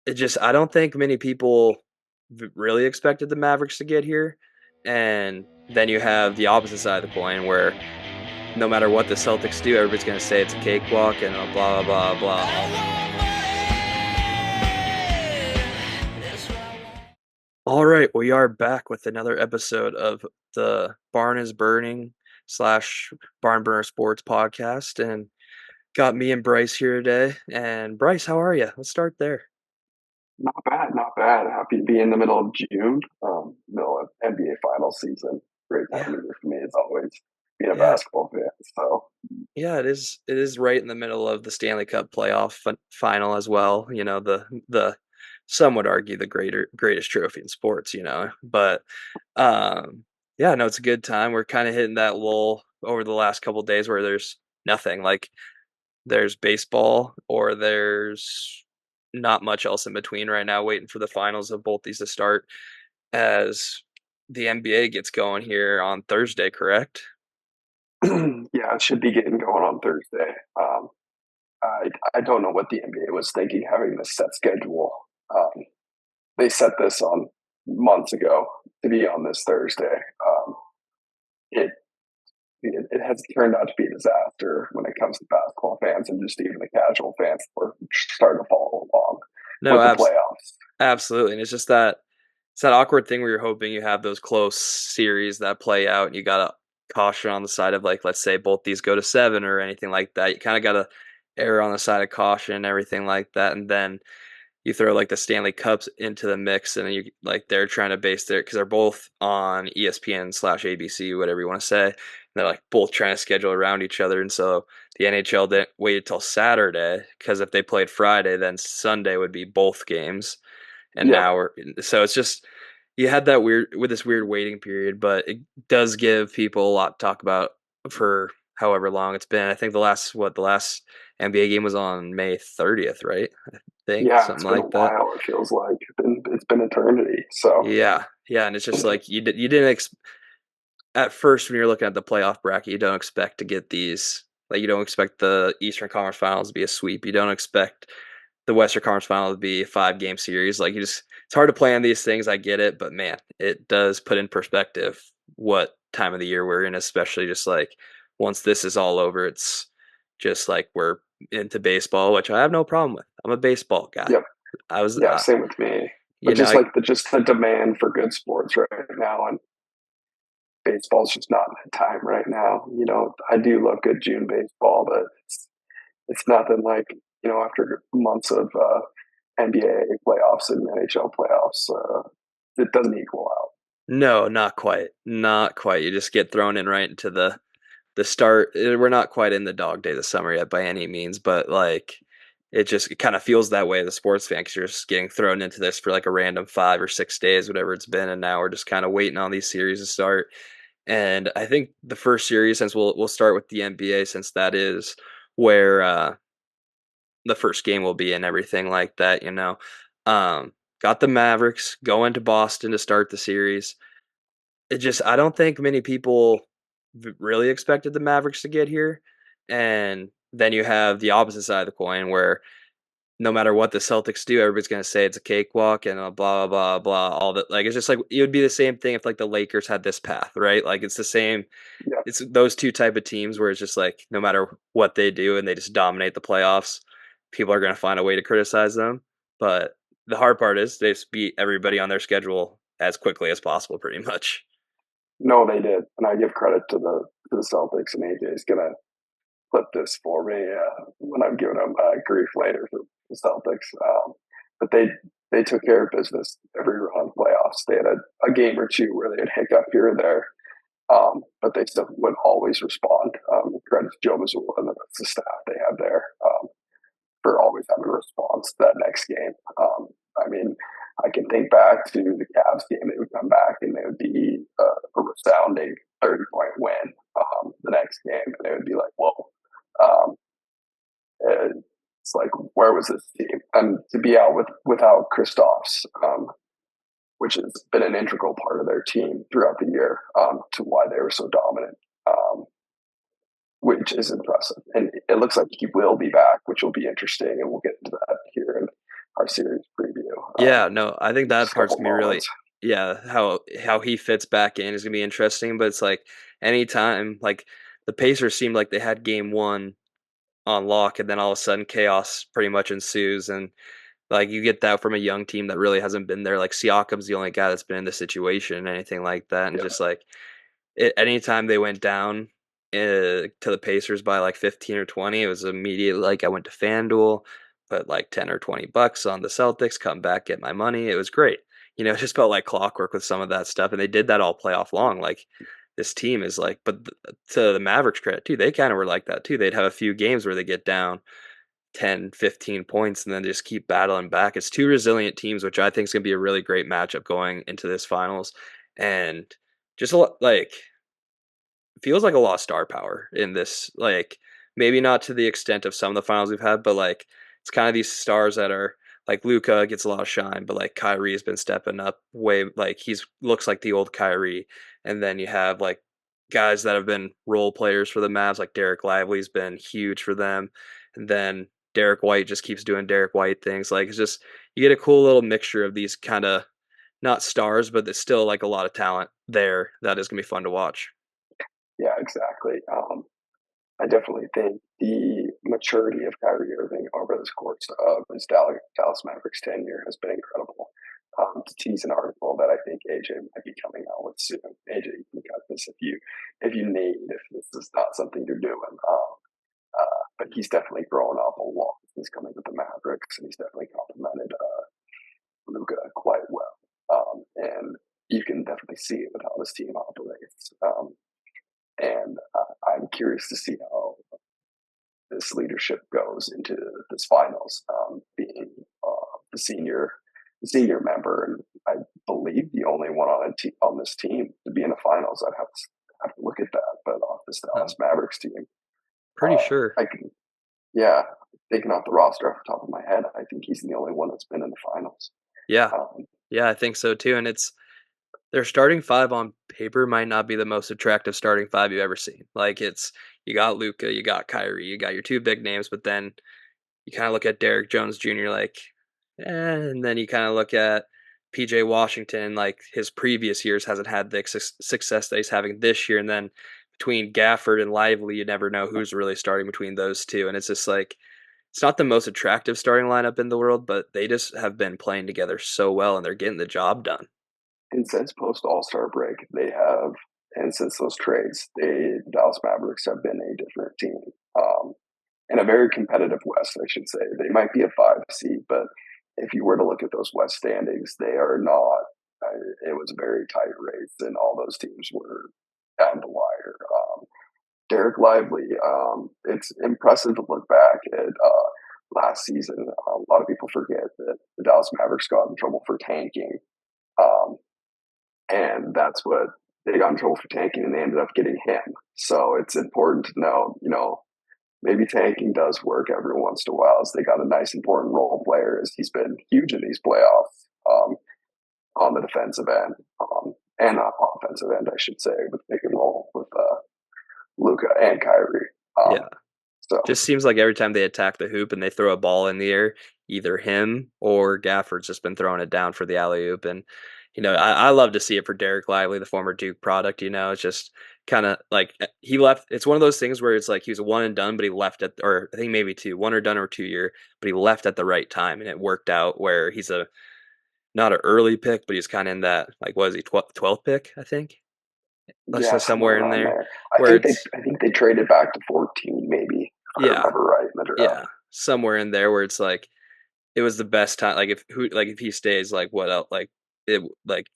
I don't think many people really expected the Mavericks to get here. And then you have the opposite side of the coin where no matter what the Celtics do, everybody's going to say it's a cakewalk and blah, blah, blah, blah. All right, we are back with another episode of the Barn is Burning slash BarnBurner Sports podcast. And got me and Bryce here today. And Bryce, how are you? Let's start there. Not bad, not bad. Happy to be in the middle of June, middle of NBA final season. Great time Yeah. of year for me as always, being a Yeah. basketball fan. So Yeah, it is. It is right in the middle of the Stanley Cup playoff final as well. The some would argue the greatest trophy in sports. But um, yeah, no, it's a good time. We're kind of hitting that lull over the last couple of days where there's nothing. Like there's baseball or there's not much else in between right now. Waiting for the finals of both these to start as the NBA gets going here on Thursday. Correct? yeah, it should be getting going on Thursday. I don't know what the NBA was thinking having this set schedule. They set this on months ago to be on this Thursday. It it has turned out to be a disaster when it comes to basketball fans and just even the casual fans who are starting to follow along No, with the playoffs. absolutely, and it's that awkward thing where you're hoping you have those close series that play out, and you gotta caution on the side of, like, let's say both these go to 7 or anything like that. You kinda gotta err on the side of caution and everything like that, and then you throw, like, the Stanley Cups into the mix, and they're trying to base their because 'cause they're both on ESPN/ABC, whatever you wanna say, and they're, like, both trying to schedule around each other, and so the NHL didn't wait until Saturday because if they played Friday, then Sunday would be both games, and Yep. now so it's just you had that weird waiting period, but it does give people a lot to talk about for however long it's been. I think the last NBA game was on May 30th, right? I think Yeah, something it's been a like that. while. It feels like it's been eternity. So Yeah, yeah, and it's just like you didn't at first when you're looking at the playoff bracket, you don't expect to get these. Like you don't expect the Eastern Conference Finals to be a sweep. You don't expect the Western Conference Final to be a 5-game series. Like it's hard to plan these things. I get it, but man, it does put in perspective what time of the year we're in, especially just like once this is all over, it's just like we're into baseball, which I have no problem with. I'm a baseball guy. yep, I was, yeah, same with me. you But know, just like the demand for good sports right now, and baseball's just not in the time right now. I do love good June baseball, but it's nothing like after months of NBA playoffs and NHL playoffs, it doesn't equal out. no, not quite, not quite. You just get thrown in right into the start. We're not quite in the dog days of summer yet by any means, but like it kind of feels that way as a sports fan because you're just getting thrown into this for like a random 5 or 6 days, whatever it's been, and now we're just kind of waiting on these series to start. And I think the first series, since we'll start with the NBA, since that is where the first game will be and everything like that. Got the Mavericks going to Boston to start the series. I don't think many people really expected the Mavericks to get here. And then you have the opposite side of the coin where no matter what the Celtics do, everybody's going to say it's a cakewalk and blah, blah, blah, blah, all that. Like, it's just like, it would be the same thing if like the Lakers had this path, right? Like, it's the same. Yeah, It's those two type of teams where it's just like, no matter what they do and they just dominate the playoffs, people are going to find a way to criticize them. But the hard part is they just beat everybody on their schedule as quickly as possible, pretty much. no, they did, and I give credit to the Celtics, and AJ's gonna clip this for me when I'm giving him grief later for the Celtics. But they took care of business every round of playoffs. They had a game or two where they had hiccup here or there, but they still would always respond. Credit to Joe Mazzulla and the rest of the staff they have there for always having a response to that next game. I mean, I can think back to the Cavs game. They would come back and they would be a resounding 30-point win the next game, and they would be like, "Whoa." Um, it's like, where was this team? And to be out without Kristaps, which has been an integral part of their team throughout the year, to why they were so dominant, which is impressive. And it looks like he will be back, which will be interesting, and we'll get into that here in our series preview. Yeah, no, I think that Just a part's couple gonna be really, moments. yeah, how he fits back in is gonna be interesting, but it's like anytime like the Pacers seemed like they had game 1 on lock and then all of a sudden chaos pretty much ensues and like you get that from a young team that really hasn't been there. Like Siakam's the only guy that's been in this situation, anything like that, and Yeah, just like anytime they went down to the Pacers by like 15 or 20, it was immediately like I went to FanDuel, put like 10 or $20 on the Celtics, come back, get my money. It was great. It just felt like clockwork with some of that stuff, and they did that all playoff long. Like this team is like, but to the Mavericks credit too, they kind of were like that too. They'd have a few games where they get down 10, 15 points and then just keep battling back. It's two resilient teams, which I think is going to be a really great matchup going into this finals. And just a lot, like feels like a lot of star power in this. Like maybe not to the extent of some of the finals we've had, but like it's kind of these stars that are like Luca gets a lot of shine, but like Kyrie has been stepping up way like he's looks like the old Kyrie. And then you have like guys that have been role players for the Mavs, like Derek Lively's been huge for them. And then Derek White just keeps doing Derek White things. Like it's just you get a cool little mixture of these kind of not stars, but there's still like a lot of talent there that is gonna be fun to watch. yeah, exactly. I definitely think the maturity of Kyrie Irving over the course of his Dallas Mavericks tenure has been incredible. To tease an article that I think AJ might be coming out with soon. AJ, you can cut this if you need, if this is not something you're doing. But he's definitely grown up a lot since coming with the Mavericks, and he's definitely complimented Luca quite well. And you can definitely see it with how this team operates. And I'm curious to see how this leadership goes into this finals, being the senior member, and I believe the only one on this team to be in the finals. I'd have to look at that, but off this Um, Dallas Mavericks team, pretty sure. I can, yeah, thinking off the roster off the top of my head, I think he's the only one that's been in the finals. Yeah. Um, Yeah, I think so too, and it's their starting 5 on paper might not be the most attractive starting 5 you've ever seen. Like, it's you got Luka, you got Kyrie, you got your 2 big names, but then you kinda look at Derrick Jones Jr. like, and then you kinda look at PJ Washington, like, his previous years hasn't had the success that he's having this year, and then between Gafford and Lively, you never know who's really starting between those 2, and it's just like it's not the most attractive starting lineup in the world, but they just have been playing together so well, and they're getting the job done. and since post All Star break, and since those trades, the Dallas Mavericks have been a different team. Um, in a very competitive West, I should say. They might be a 5 seed, but if you were to look at those West standings, they are not. It was a very tight race, and all those teams were down the wire. Derek Lively, it's impressive to look back at last season. A lot of people forget that the Dallas Mavericks got in trouble for tanking, um, and that's what they got in trouble for tanking, and they ended up getting him. So it's important to know, maybe tanking does work every once in a while. As they got a nice important role player, as he's been huge in these playoffs on the defensive end and on offensive end, I should say, with pick and roll with Luca and Kyrie. Um, Yeah. so Just seems like every time they attack the hoop and they throw a ball in the air, either him or Gafford's just been throwing it down for the alley oop. And, I love to see it for Derek Lively, the former Duke product. It's just kind of like he left. It's one of those things where it's like he was a one and done, but he left at, or I think maybe two, one or done or 2 year, but he left at the right time and it worked out where he's not an early pick, but he's kind of in that, like, what is he, 12th pick, I think? Let's yeah, say somewhere somewhere in around there there. where it's, I think they traded back to 14, maybe if I yeah, remember right in the draft. yeah, somewhere in there where it's like, it was the best time. Like if he stays, like what else? Like it like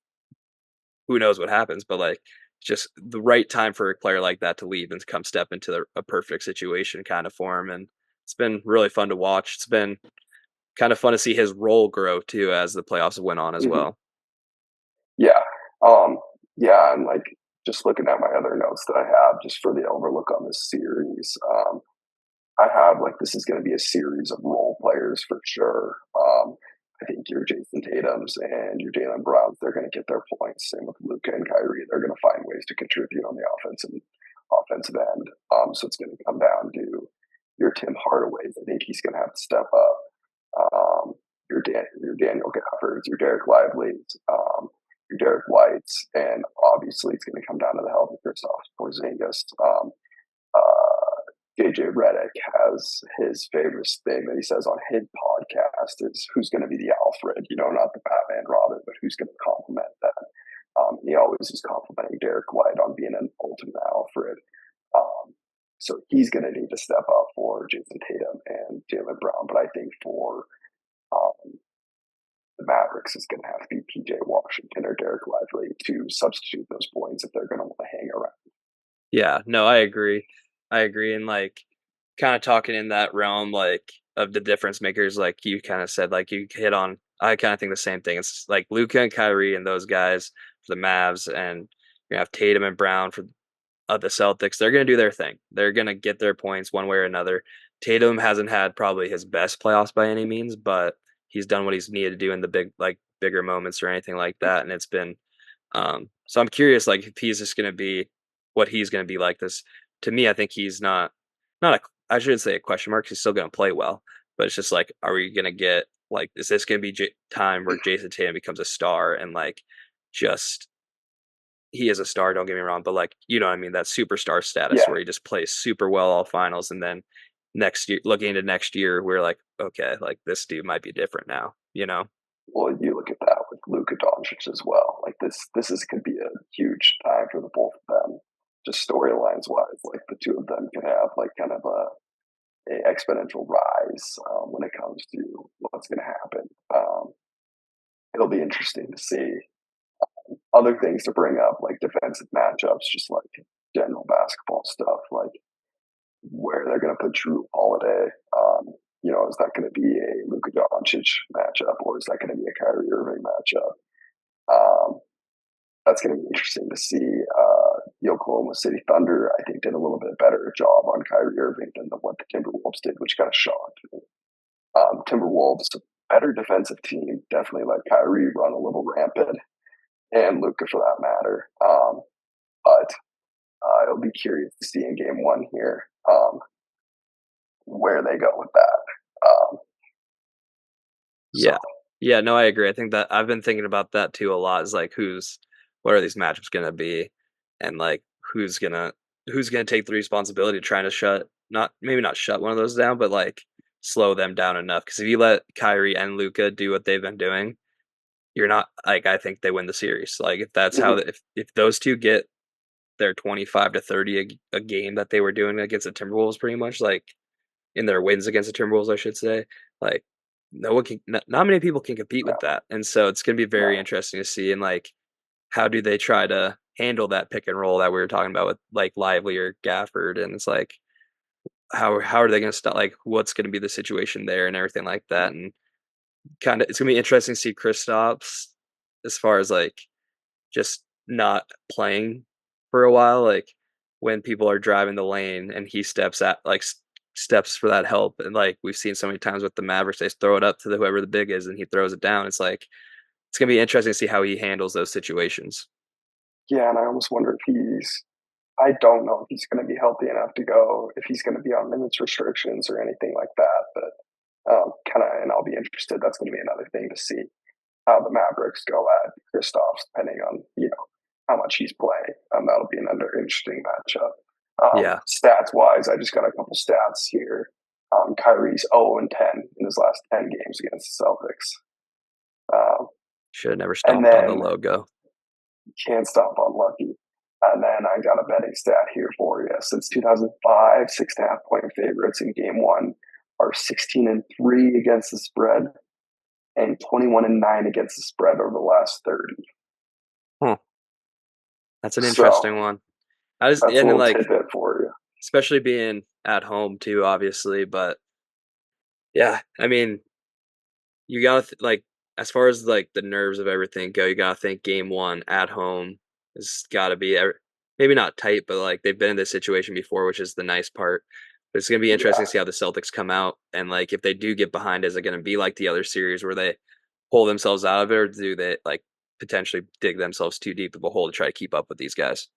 who knows what happens? But like just the right time for a player like that to leave and to come step into a perfect situation kind of for him. And it's been really fun to watch. It's been kind of fun to see his role grow too as the playoffs went on as Mm-hmm. well. Yeah. Um, yeah, and like just looking at my other notes that I have just for the overlook on this series, I have like this is going to be a series of role players for sure. I think your Jason Tatum's and your Jalen Browns, they're going to get their points. Same with Luca and Kyrie, they're going to find ways to contribute on the offensive end. So it's going to come down to your Tim Hardaway's. I think he's going to have to step up. Um, your your Daniel Gaffords, your Derek Lively's, your Derek Whites, and obviously it's going to come down to the health of Kristaps Porzingis. JJ Redick has his favorite thing that he says on his podcast is who's going to be the Alfred, not the Batman Robin, but who's going to complement that. He always is complimenting Derek White on being an ultimate Alfred. So he's going to need to step up for Jason Tatum and Jaylen Brown. But I think for the Mavericks, it's going to have to be PJ Washington or Derek Lively to substitute those points if they're going to want to hang around. Yeah, no, I agree. And like kind of talking in that realm, like of the difference makers, like you kind of said, like you hit on, I kind of think the same thing. It's like Luka and Kyrie and those guys for the Mavs, and you have Tatum and Brown for the Celtics. They're going to do their thing. They're going to get their points one way or another. Tatum hasn't had probably his best playoffs by any means, but he's done what he's needed to do in the bigger moments or anything like that. And it's been, so I'm curious, like if he's just going to be what he's going to be like this. To me, I think he's not I shouldn't say a question mark. He's still going to play well, but it's just like, are we going to get like, is this going to be time where Jason Tatum becomes a star and like just he is a star, don't get me wrong, but like, you know what I mean? That superstar status Yeah. where he just plays super well all finals. And then next year, looking into next year, we're like, okay, like this dude might be different now, you know? Well, you look at that with Luka Doncic as well. Like this is could be a huge time for the both of them, just storylines wise. Like the two of them could have like kind of a exponential rise when it comes to what's going to happen. It'll be interesting to see other things to bring up, like defensive matchups, just like general basketball stuff, like where they're going to put Drew Holiday. Is that going to be a Luka Doncic matchup or is that going to be a Kyrie Irving matchup? That's going to be interesting to see. The Oklahoma City Thunder, I think, did a little bit better job on Kyrie Irving than what the Timberwolves did, which kind of shocked me. Timberwolves, better defensive team, definitely let Kyrie run a little rampant, and Luka for that matter. But I'll be curious to see in game one here where they go with that. Yeah. Yeah, no, I agree. I think that I've been thinking about that too a lot is like what are these matchups gonna be? And like who's gonna take the responsibility of trying to maybe not shut one of those down, but like slow them down enough. Because if you let Kyrie and Luka do what they've been doing, you're not like I think they win the series. Like if that's how Mhm. if those two get their 25 to 30 a game that they were doing against the Timberwolves pretty much, like in their wins against the Timberwolves, I should say. Like no one can, not many people can compete No, with that, and so it's going to be very no. interesting to see. And like, how do they try to handle that pick and roll that we were talking about with like Lively or Gafford? And it's like, how are they going to stop? Like, what's going to be the situation there and everything like that? And kind of, it's going to be interesting to see Kristaps as far as like just not playing for a while, like when people are driving the lane and he steps for that help, and like we've seen so many times with the Mavericks, they throw it up to whoever the big is, and he throws it down. It's like it's gonna be interesting to see how he handles those situations. Yeah, and I almost wonder if I don't know if he's going to be healthy enough to go, if he's going to be on minutes restrictions or anything like that. But and I'll be interested. That's going to be another thing to see how the Mavericks go at Kristaps, depending on how much he's playing. That'll be another interesting matchup. Yeah, Stats wise, I just got a couple stats here. Kyrie's 0-10 in his last 10 games against the Celtics. should have never And stomped on the then logo. can't stop unlucky. And then I got a betting stat here for you. Since 2005, 6.5 point favorites in game one are 16-3 against the spread and 21-9 against the spread over the last 30. Huh. That's an So interesting one. I just that's a and then little like tidbit for you. especially being at home too, obviously, but yeah, I mean, you gotta like as far as like the nerves of everything go, you gotta think game one at home has gotta be maybe not tight, but like they've been in this situation before, which is the nice part. But it's gonna be interesting Yeah. to see how the Celtics come out and like if they do get behind, is it gonna be like the other series where they pull themselves out of it, or do they like potentially dig themselves too deep of a hole to try to keep up with these guys?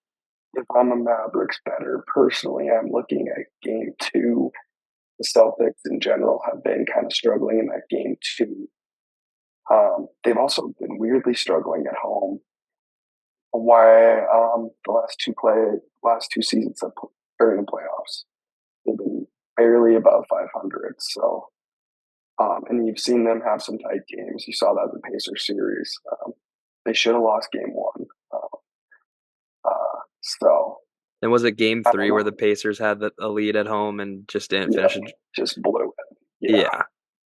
If I'm a Mavericks better, personally, I'm looking at game two. The Celtics in general have been kind of struggling in that game two. They've also been weirdly struggling at home. Why the last two seasons have during the playoffs they've been barely above 500. So and you've seen them have some tight games. You saw that in the Pacers series. They should have lost game one. So And was it game I don't three where know. the Pacers had a lead at home and just didn't Yeah, finish it? just blew it. Yeah. Yeah.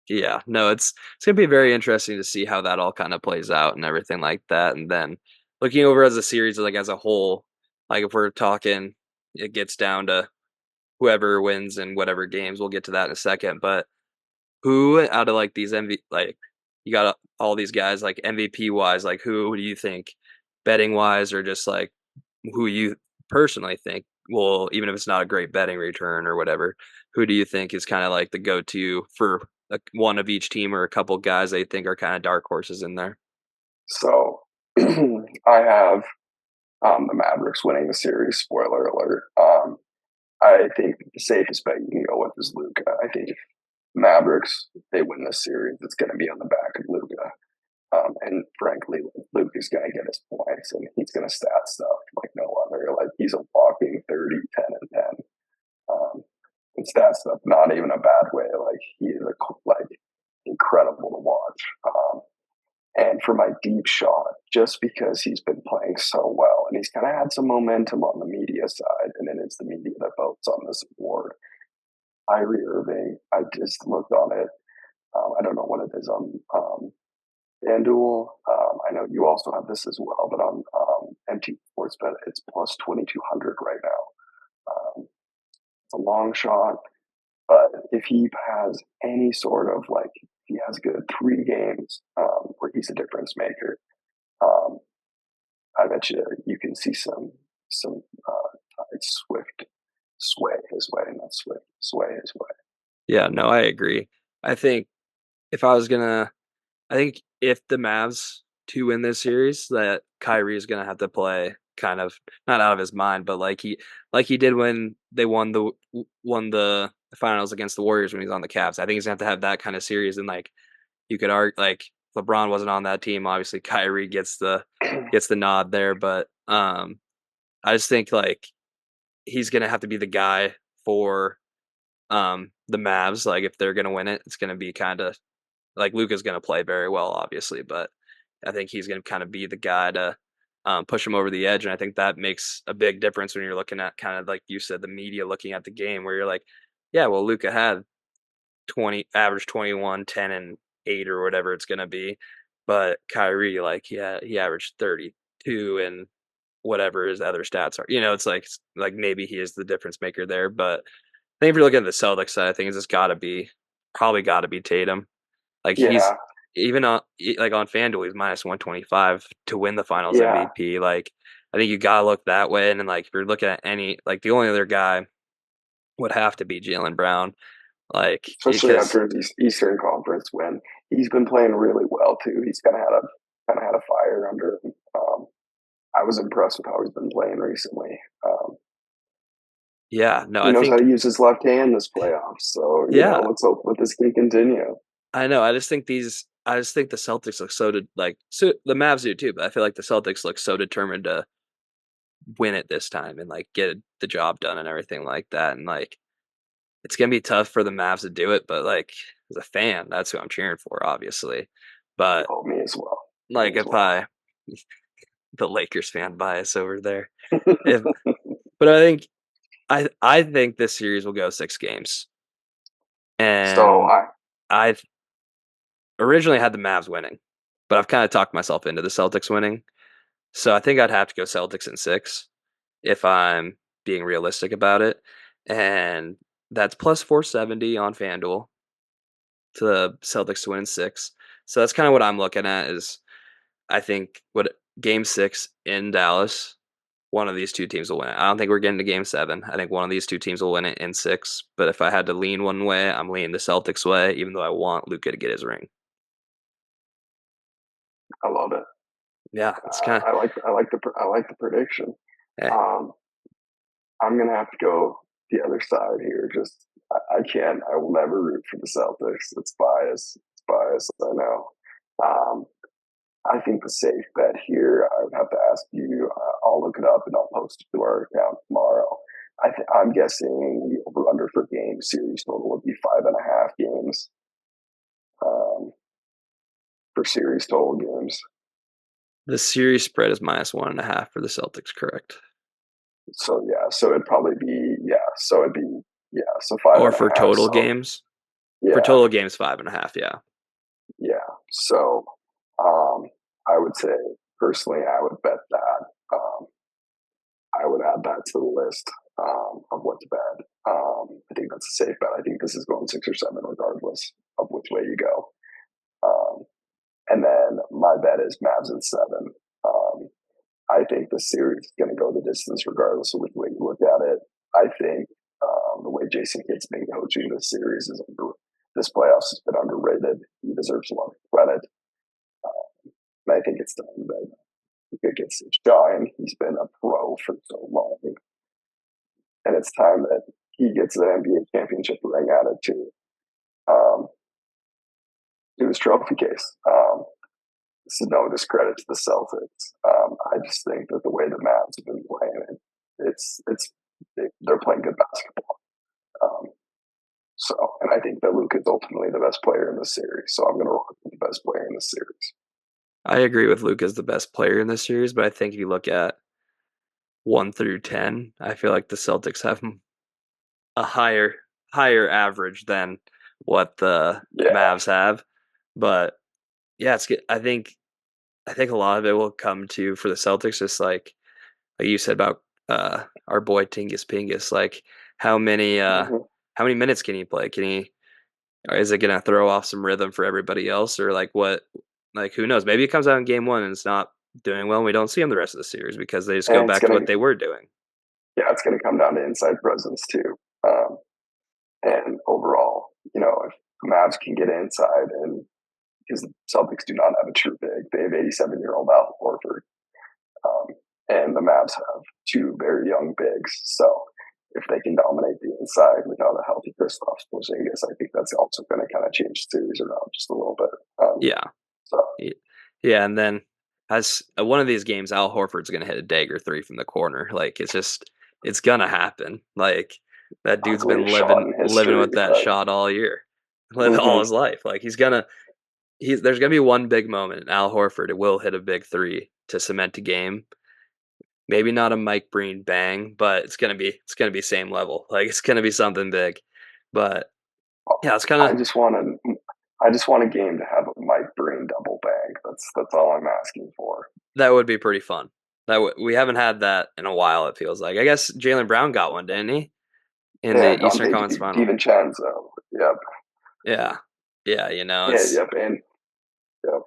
Yeah. No, it's gonna be very interesting to see how that all kind of plays out and everything like that. And then looking over as a series, like as a whole, like if we're talking, it gets down to whoever wins in whatever games. We'll get to that in a second. But who out of like these like you got all these guys like MVP wise, like who do you think betting wise or just like who you personally think will, even if it's not a great betting return or whatever, who do you think is kind of like the go-to for like one of each team or a couple guys they think are kind of dark horses in there? So I have the Mavericks winning the series. Spoiler alert. I think the safest bet you can go with is Luca. I think if Mavericks they win this series, it's going to be on the back of Luca. And frankly, Luca's going to get his points, and he's going to stat stuff like no other. Like he's a walking 30, 10, and 10. And stat stuff, not even a bad way. Like he is like incredible to watch. And for my deep shot, just because he's been playing so well and he's kind of had some momentum on the media side, and then it's the media that votes on this award. Kyrie Irving, I just looked on it. I don't know what it is on FanDuel. I know you also have this as well, but on MT Sportsbet, it's plus 2,200 right now. It's a long shot, but if he has any sort of like, he has good 3 games where he's a difference maker, um, I bet you can see some swift sway his way, not swift sway his way. Yeah, no, I agree. I think if I was gonna I think if the Mavs to win this series, that Kyrie is gonna have to play kind of not out of his mind, but like he did when they won the finals against the Warriors when he was on the Cavs. I think he's gonna have that kind of series, and like you could argue like LeBron wasn't on that team. Obviously, Kyrie gets the nod there, but I just think like he's gonna have to be the guy for the Mavs. Like if they're gonna win it, it's gonna be kind of like Luka's going to play very well, obviously, but I think he's going to kind of be the guy to push him over the edge. And I think that makes a big difference when you're looking at kind of like you said, the media looking at the game where you're like, yeah, well, Luka had 20, average 21, 10, and 8 or whatever it's going to be. But Kyrie, like, yeah, he averaged 32 and whatever his other stats are. It's like maybe he is the difference maker there. But I think if you're looking at the Celtics side of things, it's probably got to be Tatum. Like he's Yeah, even on like on FanDuel, he's minus 125 to win the Finals yeah. MVP. Like I think you gotta look that way. And then like if you're looking at any like the only other guy would have to be Jalen Brown. Like Especially because after his Eastern Conference win, he's been playing really well too. He's kind of had a fire under him. I was impressed with how he's been playing recently. yeah, no, He I knows how think to use his left hand this playoffs. So yeah, let's hope that this can continue. I know. I just think the Celtics look so the Mavs do too, but I feel like the Celtics look so determined to win it this time and like get the job done and everything like that. And like it's gonna be tough for the Mavs to do it, but like as a fan, that's who I'm cheering for, obviously. But Oh, me as well. Me like as if well. I the Lakers fan bias over there. If but I think this series will go 6 games. So And I originally had the Mavs winning, but I've kind of talked myself into the Celtics winning. So I think I'd have to go Celtics in 6 if I'm being realistic about it. And that's plus 470 on FanDuel to the Celtics to win in 6. So that's kind of what I'm looking at is I think what game 6 in Dallas, one of these two teams will win it. I don't think we're getting to game 7. I think one of these two teams will win it in 6. But if I had to lean one way, I'm leaning the Celtics way, even though I want Luka to get his ring. I love it. Yeah, it's kind of I like the prediction. eh. Um, I'm gonna have to go the other side here. Just I can't. I will never root for the Celtics. It's bias. It's bias. I know. Um, I think the safe bet here, I would have to ask you. I'll look it up and I'll post it to our account tomorrow. I'm guessing the over under for game series total would be 5.5 games um, for series total games. The series spread is -1.5 for the Celtics, correct? So yeah, so it'd probably be so it'd be so five Or and a for half. total So games? For yeah, total games, 5.5, yeah. yeah. So um, I would say personally, I would bet that. I would add that to the list of what to bet. I think that's a safe bet. I think this is going 6 or 7, regardless of which way you go. Um, and then my bet is Mavs in 7. Um, I think the series is going to go the distance, regardless of which way you look at it. I think the way Jason Kidd's been coaching this series this playoffs has been underrated. He deserves a lot of credit, and I think it's time that he gets to shine. He's been a pro for so long, and it's time that he gets the NBA championship ring added um, to his trophy case. This is no discredit to the Celtics. I just think that the way the Mavs have been playing it, they're playing good basketball. Um, and I think that Luke is ultimately the best player in the series. So I'm going to rock with the best player in the series. I agree with Luke as the best player in this series, but I think if you look at 1 through 10, I feel like the Celtics have a higher average than what the Yeah. Mavs have. But yeah, it's good. I think a lot of it will come to for the Celtics, just like you said about our boy Tingus Pingus. Like how many uh Mm-hmm. how many minutes can he play? Can he or is it gonna throw off some rhythm for everybody else? Or like what like who knows? Maybe it comes out in game one and it's not doing well and we don't see him the rest of the series because they just go And it's back to going what to, they were doing. it's going to come down to inside presence too. And overall, if the Mavs can get inside, and because the Celtics do not have a true big, they have 87-year-old Al Horford. Um, and the Mavs have two very young bigs. So if they can dominate the inside without a healthy Kristaps Porzingis, I think that's also going to kind of change the series around just a little bit. Yeah. So Yeah, and then as one of these games, Al Horford's gonna hit a dagger three from the corner. Like it's gonna happen. Like that dude's been ugliest shot in living history, with that but shot all year, living all mm-hmm. his life. Like there's gonna be one big moment. And Al Horford will hit a big three to cement a game. Maybe not a Mike Breen bang, but it's gonna be same level. Like it's gonna be something big. But yeah, it's kind I of just want to. I just want a game to have a Mike Breen double bang. That's all I'm asking for. that would be pretty fun. We haven't had that in a while. It feels like. I guess Jalen Brown got one, didn't he, in Yeah, the Eastern Dante Conference Final? DiVincenzo. Yep. Yeah, yeah. Yeah. Yep. And yep.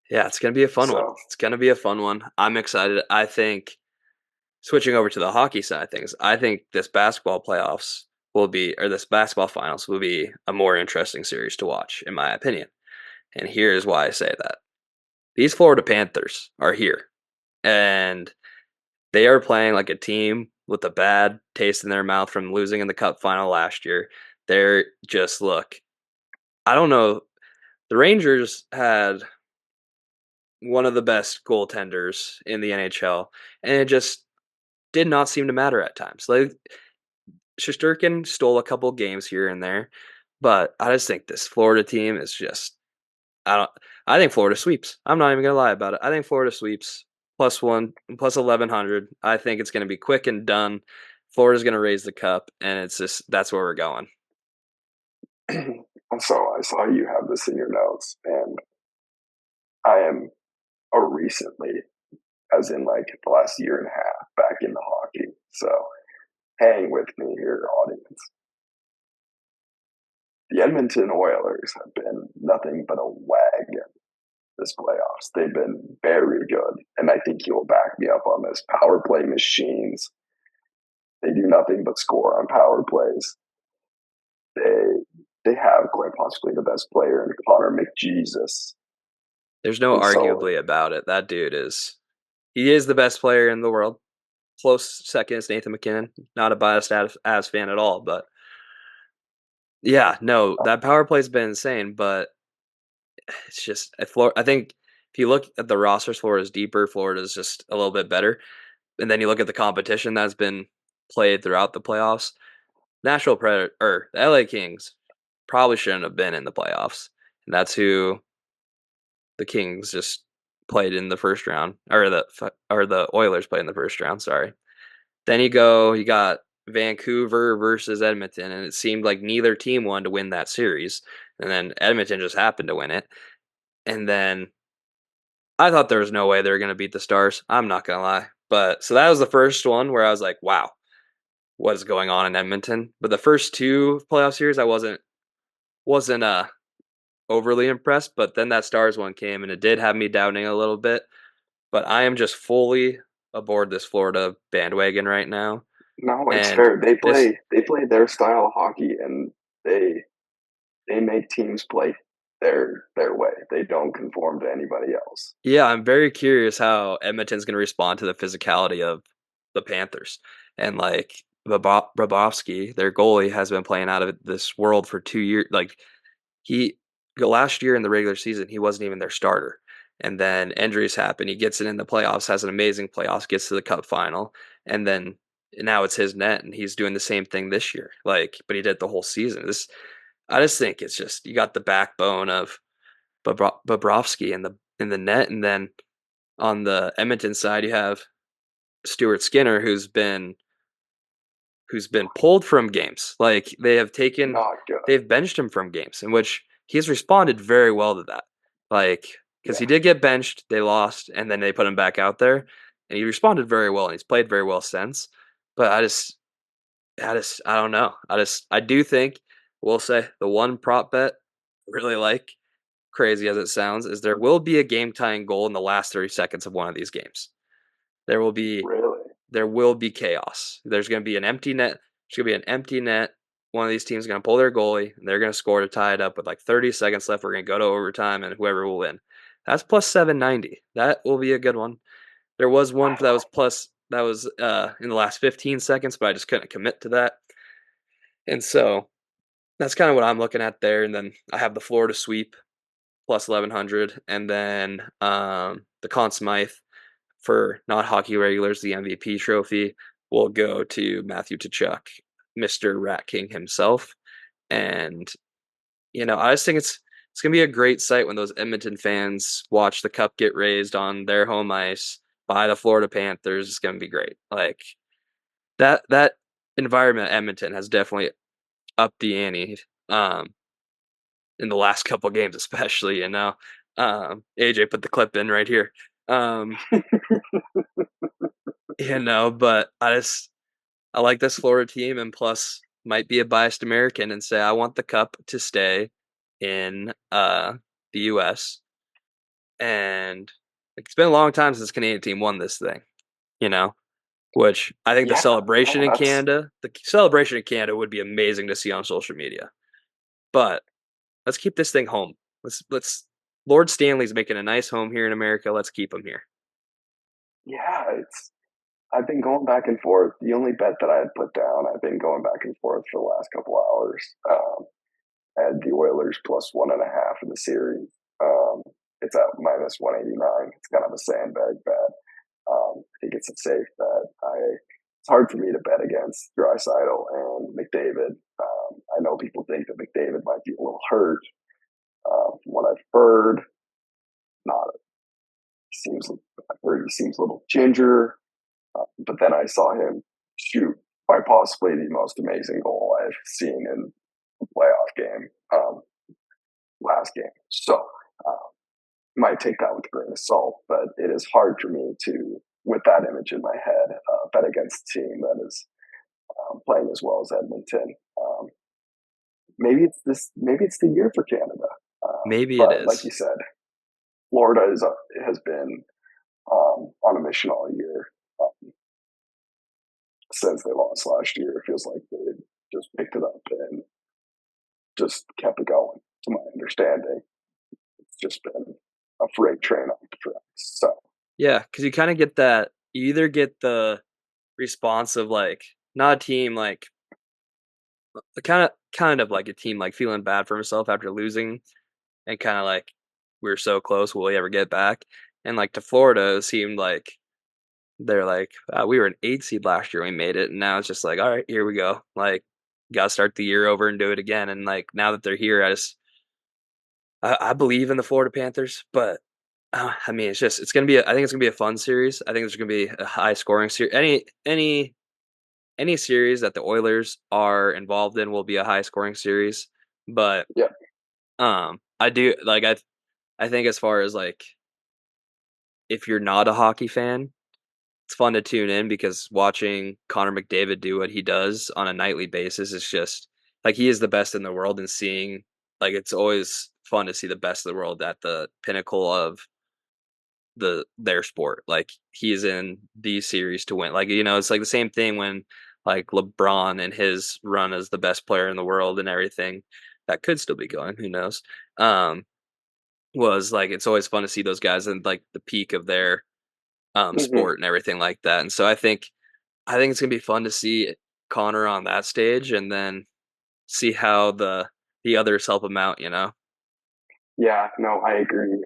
Yeah, it's gonna be a fun one. So It's gonna be a fun one. I'm excited. I think switching over to the hockey side of things, I think this basketball finals will be a more interesting series to watch, in my opinion. And here's why I say that: these Florida Panthers are here, and they are playing like a team with a bad taste in their mouth from losing in the Cup final last year. They're just look. I don't know. The Rangers had one of the best goaltenders in the NHL, and it just did not seem to matter at times. Like Shesterkin stole a couple games here and there, but I just think this Florida team is just I don't. I think Florida sweeps. I'm not even gonna lie about it. I think Florida sweeps +1 +1100. I think it's gonna be quick and done. Florida's gonna raise the cup, and it's just that's where we're going. so I saw you have this in your notes, and I am a recently, as in like the last year and a half, back into hockey. So hang with me here, audience. The Edmonton Oilers have been nothing but a wagon this playoffs. They've been very good, and I think you'll back me up on this. Power play machines. They do nothing but score on power plays. They they have quite possibly the best player in Connor McJesus, There's no and so arguably about it. That dude he is the best player in the world. Close second is Nathan McKinnon. Not a biased Avs fan at all, but yeah, no, that power play's been insane. But it's just I think if you look at the rosters, Florida's deeper. Florida's just a little bit better, and then you look at the competition that's been played throughout the playoffs. Nashville Predator or the LA Kings probably shouldn't have been in the playoffs, and that's who the Kings just played in the first round, or the Oilers played in the first round. Sorry. Then you got Vancouver versus Edmonton, and it seemed like neither team wanted to win that series, and then Edmonton just happened to win it. And then I thought there was no way they were going to beat the Stars. I'm not going to lie. But so that was the first one where I was like, wow, what is going on in Edmonton? But the first two playoff series, I wasn't overly impressed. But then that Stars one came, and it did have me doubting a little bit. But I am just fully aboard this Florida bandwagon right now, No, it's and fair. They this play their style of hockey, and they make teams play their way. They don't conform to anybody else. yeah, I'm very curious how Edmonton's going to respond to the physicality of the Panthers. And like Bobrovsky, their goalie, has been playing out of this world for 2 years. Like he last year in the regular season, he wasn't even their starter. And then injuries happen. He gets it in the playoffs, has an amazing playoffs, gets to the cup final, and then now it's his net, and he's doing the same thing this year. Like, but he did the whole season. I just think it's just you got the backbone of Bobrovsky in the net, and then on the Edmonton side, you have Stuart Skinner, who's been pulled from games. Like Not good. they've benched him from games, in which he's responded very well to that. Like because Yeah, he did get benched, they lost, and then they put him back out there, and he responded very well, and he's played very well since. But I don't know. I do think we'll say the one prop bet I really like, crazy as it sounds, is there will be a game tying goal in the last 30 seconds of one of these games. There will be really. there will be chaos. There's going to be an empty net. There's going to be an empty net. One of these teams is going to pull their goalie, and they're going to score to tie it up with like 30 seconds left. We're going to go to overtime, and whoever will win. That's plus 790. That will be a good one. There was one I that was in the last 15 seconds, but I just couldn't commit to that. And so that's kind of what I'm looking at there. And then I have the Florida sweep plus 1100, and then the Conn Smythe for not hockey regulars, the MVP trophy will go to Matthew Tkachuk, Mr. Rat King himself. And I just think it's gonna be a great sight when those Edmonton fans watch the cup get raised on their home ice by the Florida Panthers. It's gonna be great. Like that environment at Edmonton has definitely upped the ante. In the last couple games, especially. AJ put the clip in right here. Um, but I like this Florida team, and plus might be a biased American and say I want the cup to stay in the US. And it's been a long time since the Canadian team won this thing, you know, which I think Yeah, no, that's the celebration in Canada would be amazing to see on social media. But let's keep this thing home. Let's Lord Stanley's making a nice home here in America. Let's keep him here. yeah. It's I've been going back and forth. The only bet that I had put down, I've been going back and forth for the last couple hours. I had the Oilers plus 1.5 in the series. It's at minus 189. It's kind of a sandbag bet. I think it's a safe bet. It's hard for me to bet against Draisaitl and McDavid. I know people think that McDavid might be a little hurt. From what I've heard, not. I've heard he seems a little ginger. But then I saw him shoot by possibly the most amazing goal I've seen in a playoff game last game. So might take that with a grain of salt, but it is hard for me to, with that image in my head, bet against a team that is playing as well as Edmonton. Maybe it's the year for Canada. Maybe it But like is. you said, Florida has been on a mission all year. Since they lost last year, it feels like they just picked it up and just kept it going. To my understanding, it's just been a freight train off the tracks. So Yeah, because you kind of get that. You either get the response of like not a team like kind of like a team like feeling bad for himself after losing, and kind of like we were so close. Will we ever get back? And like to Florida, it seemed like they're like, we were an 8 seed last year, we made it, and now it's just like, all right, here we go. Like, gotta start the year over and do it again. And like now that they're here, I believe in the Florida Panthers, but I mean, it's gonna be. I think it's gonna be a fun series. I think there's gonna be a high scoring series. Any series that the Oilers are involved in will be a high scoring series. But Yeah. I do like I think as far as like if you're not a hockey fan, it's fun to tune in because watching Connor McDavid do what he does on a nightly basis is just like he is the best in the world, and seeing like it's always fun to see the best of the world at the pinnacle of their sport. Like he's in the series to win. Like it's like the same thing when like LeBron and his run as the best player in the world and everything that could still be going. Who knows? Um, was like it's always fun to see those guys in like the peak of their Hmm. sport and everything like that. And so I think it's gonna be fun to see Connor on that stage, and then see how the others help him out. Yeah, no, I agree.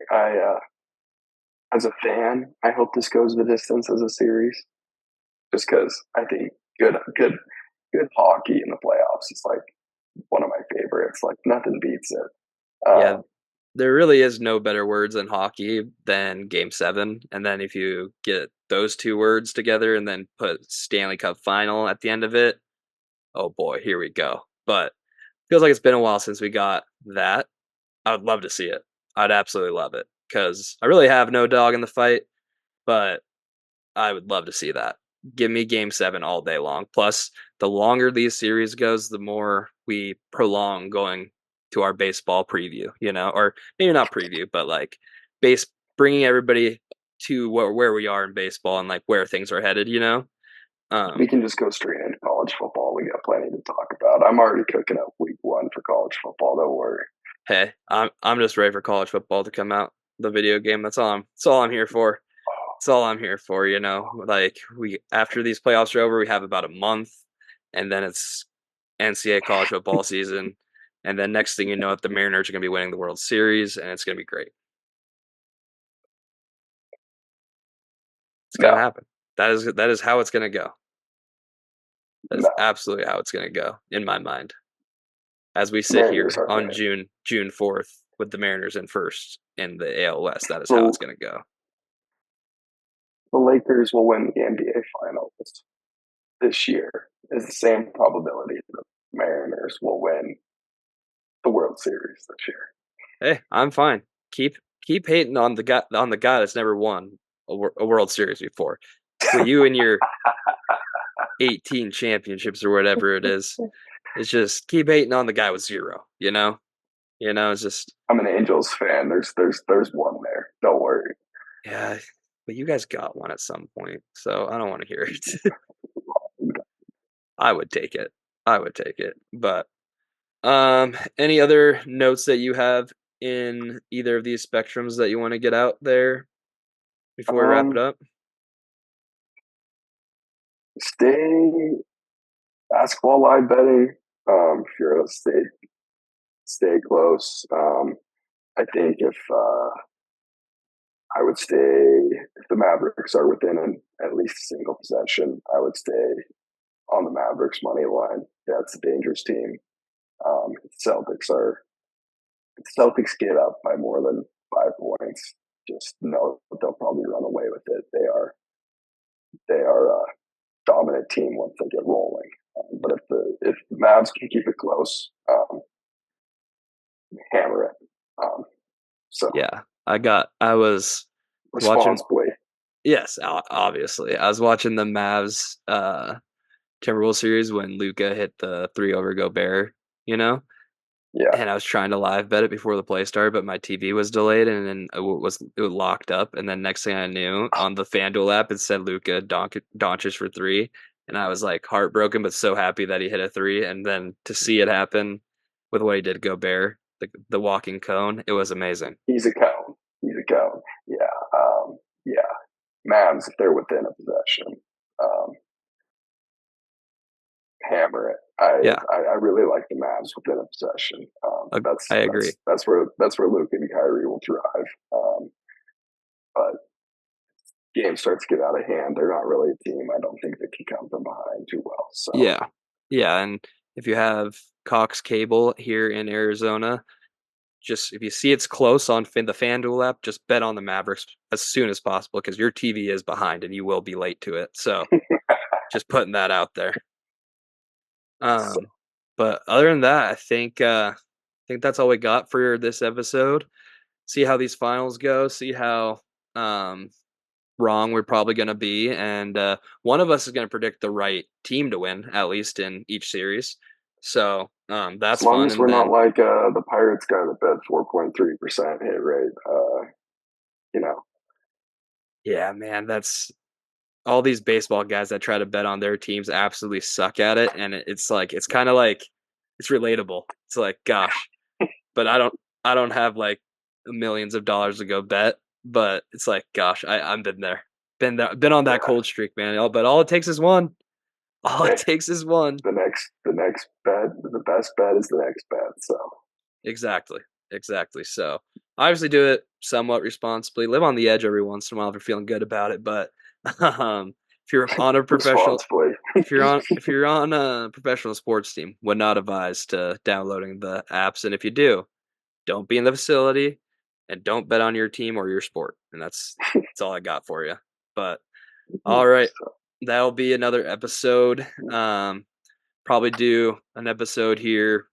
As a fan, I hope this goes the distance as a series, just because I think good hockey in the playoffs is like one of my favorites. Like nothing beats it. Yeah, there really is no better words in hockey than Game 7. And then if you get those two words together and then put Stanley Cup final at the end of it, oh boy, here we go. But feels like it's been a while since we got that. I would love to see it. I'd absolutely love it because I really have no dog in the fight, but I would love to see that. Give me Game 7 all day long. Plus, the longer these series goes, the more we prolong going to our baseball preview, or maybe not preview, but like base bringing everybody to where we are in baseball and like where things are headed. We Um, can just go straight into college football. We got plenty to talk about. I'm already cooking up week one for college football. Don't worry. hey, I'm just ready for college football to come out. The video game. That's all I'm here for. That's all I'm here for. Like we after these playoffs are over, we have about a month, and then it's NCAA college football season, and then next thing you know, the Mariners are going to be winning the World Series, and it's going to be great. It's going to No, happen. That is how it's going to go. That is no. absolutely how it's going to go in my mind. As we The sit Mariners here are on there. June 4th with the Mariners in first in the AL West, that is how So it's going to go. the Lakers will win the NBA Finals this year. Is the same probability the Mariners will win the World Series this year. Hey, I'm fine. Keep hating on the guy that's never won a World Series before. With you and your 18 championships or whatever it is, it's just keep hating on the guy with zero. It's just I'm an Angels fan. There's one there. Don't worry. yeah. But you guys got one at some point, so I don't want to hear it. I would take it. I would take it. But any other notes that you have in either of these spectrums that you want to get out there before we wrap it Um, up? stay basketball live betting. If you're a stay close. I think if I would stay if the Mavericks are within at least a single possession, I would stay on the Mavericks money line. That's a dangerous team. Celtics are Celtics get up by more than 5 points. Just know that they'll probably run away with it. They are a dominant team once they get rolling. But if the Mavs can keep it close, hammer it. So Yeah, I was watching. responsibly. Yes, obviously, I was watching the Mavs Timberwolves series when Luca hit the three over Gobert. You know, Yeah, and I was trying to live bet it before the play started, but my TV was delayed and then it was locked up. And then next thing I knew, on the FanDuel app, it said Luca Doncic for three, and I was like heartbroken, but so happy that he hit a three. And then to see it happen with what he did, Gobert, the walking cone, it was amazing. he's a cone. He's a cone. Yeah. Mavs, if they're within a possession, um, hammer it. I Yeah, I really like the Mavs within a possession. I agree. That's where Luke and Kyrie will thrive. But game starts to get out of hand. They're not really a team. I don't think they can come from behind too well. So Yeah, yeah, and if you have Cox Cable here in Arizona, just if you see it's close on the FanDuel app, just bet on the Mavericks as soon as possible because your TV is behind and you will be late to it. So just putting that out there. so Um, but other than that, I think that's all we got for this episode. See how these finals go. See how um, wrong we're probably going to be, and one of us is going to predict the right team to win at least in each series. So as that's long fun. as And we're not then like the Pirates guy that bet 4.3% hit rate, you know, yeah, man, that's all these baseball guys that try to bet on their teams absolutely suck at it, and it's like it's kind of like it's relatable. It's like, gosh, but I don't have like millions of dollars to go bet, but it's like, gosh, I've been there, been on that yeah. cold streak, man. But all it takes is one. All it Hey, takes is one. the next bet, the best bet is the next bet. So Exactly. Exactly. So obviously do it somewhat responsibly. Live on the edge every once in a while if you're feeling good about it. But if you're on a professional responsibly. if you're on a professional sports team, would not advise to downloading the apps. And if you do, don't be in the facility and don't bet on your team or your sport. And that's all I got for you. But all right. So, That'll be another episode. Probably do an episode here,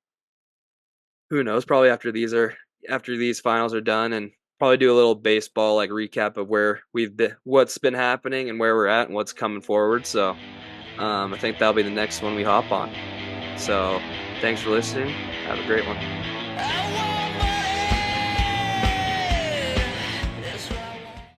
who knows, probably after these finals are done, and probably do a little baseball like recap of where we've been, what's been happening and where we're at and what's coming forward. So I think that'll be the next one we hop on. So thanks for listening. Have a great one.